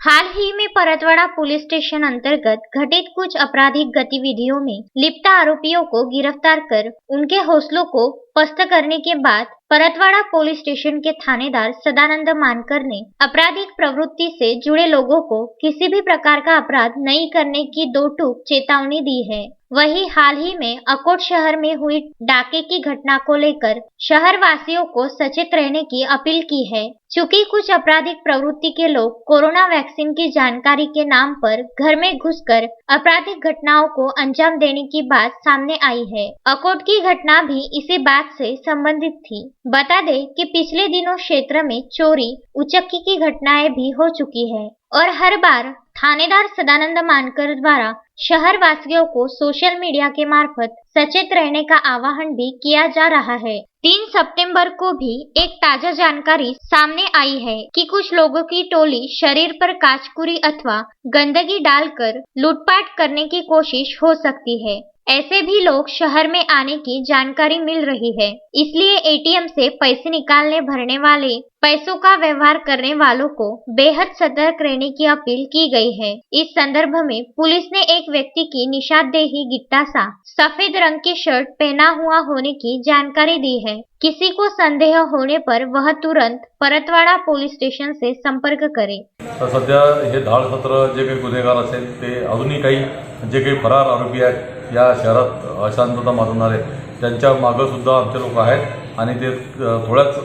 हाल ही में Paratwada police station अंतर्गत घटित कुछ आपराधिक गतिविधियों में लिप्त आरोपियों को गिरफ्तार कर उनके हौसलों को पस्त करने के बाद परतवाड़ा पुलिस स्टेशन के थानेदार सदानंद मानकर ने आपराधिक प्रवृत्ति से जुड़े लोगों को किसी भी प्रकार का अपराध नहीं करने की दो टूक चेतावनी दी है। वहीं हाल ही में अकोट शहर में हुई डाके की घटना को लेकर शहर वासियों को सचेत रहने की अपील की है। चूंकि कुछ आपराधिक प्रवृत्ति के लोग कोरोना वैक्सीन की जानकारी के नाम पर घर में घुसकर आपराधिक घटनाओं को अंजाम देने की बात सामने आई है। अकोट की घटना भी इसी बात से संबंधित थी। बता दें कि पिछले दिनों क्षेत्र में चोरी उचक्की की घटनाएं भी हो चुकी है और हर बार थानेदार सदानंद मानकर द्वारा शहर वासियों को सोशल मीडिया के मार्फत सचेत रहने का आह्वान भी किया जा रहा है। 3 सितंबर को भी एक ताजा जानकारी सामने आई है कि कुछ लोगों की टोली शरीर पर काचकुरी अथवा गंदगी डालकर लूटपाट करने की कोशिश हो सकती है। ऐसे भी लोग शहर में आने की जानकारी मिल रही है, इसलिए एटीएम से पैसे निकालने भरने वाले पैसों का व्यवहार करने वालों को बेहद सतर्क रहने की अपील की गई है। इस संदर्भ में पुलिस ने एक व्यक्ति की निशानदेही गिट्टा सा सफेद रंग की शर्ट पहना हुआ होने की जानकारी दी है। किसी को संदेह होने पर वह तुरंत परतवाड़ा पुलिस स्टेशन से संपर्क करे। सध्या हे धाड सत्र जे काही गुन्हेगार असेल ते अजूनही काही जे काही फरार आरोपी आहेत या शहरात अशांतता माजवणारे त्यांच्या मागं सुद्धा आमचे लोक आहेत आणि ते थोड्याच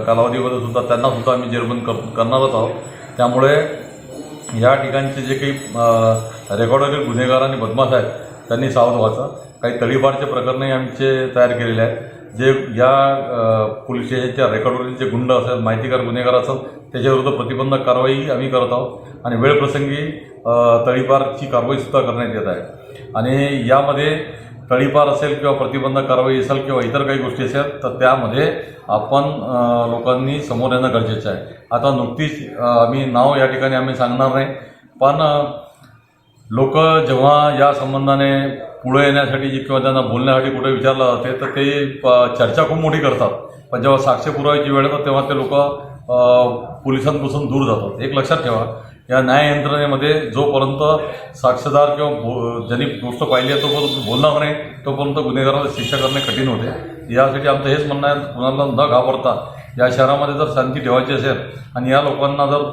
कालावधीमध्ये सुद्धा त्यांना सुद्धा आम्ही जेरबंद करणारच आहोत। त्यामुळे या ठिकाणचे जे काही रेकॉर्डेड गुन्हेगार आणि बदमाश आहेत त्यांनी सावध व्हायचं। काही तळीपारचे प्रकरणही आमचे तयार केलेले आहेत जे या पोलीस स्टेशनच्या रेकॉर्डवरील जे गुंड असेल माहितीगार गुन्हेगार असेल त्याच्याविरुद्ध प्रतिबंधक कारवाई आम्ही करत आहोत आणि वेळप्रसंगी तळीपारची कारवाई सुद्धा करण्यात येत आहे। आणि यामध्ये तळीपार असेल किंवा प्रतिबंधक कारवाई असेल किंवा इतर काही गोष्टी असेल तर त्यामध्ये आपण लोकांनी समोर येणं गरजेचं आहे। आता नुकतीच आम्ही नाव या ठिकाणी आम्ही सांगणार नाही, पण लोक जेव्हा या संबंधाने पुढे येण्यासाठी किंवा त्यांना बोलण्यासाठी कुठे विचारलं जाते तर ते चर्चा खूप मोठी करतात, पण जेव्हा साक्ष पुराव्याची वेळ येतात तेव्हा ते लोक पोलिसांपासून दूर जातात। एक लक्षात ठेवा, या न्याय यंत्रणेमध्ये जोपर्यंत साक्षीदार किंवा ज्यांनी गोष्ट पाहिली आहे तोपर्यंत बोलणार नाही तोपर्यंत गुन्हेगाराला शिक्षा करणे कठीण होते। यासाठी आमचं हेच म्हणणं आहे, कुणाला न घाबरता या शहरामध्ये जर शांती ठेवायची असेल आणि या लोकांना जर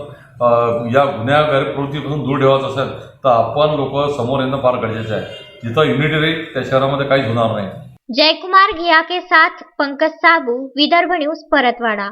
या गुन्हेगारी प्रवृत्तीपासून दूर ठेवायचं असेल तर आपण लोक समोर येणं फार गरजेचं आहे। जिथं युनिटी राहील त्या शहरामध्ये काहीच होणार नाही। जयकुमार घिया के साथ पंकज साबू, विदर्भ न्यूज, परतवाड़ा।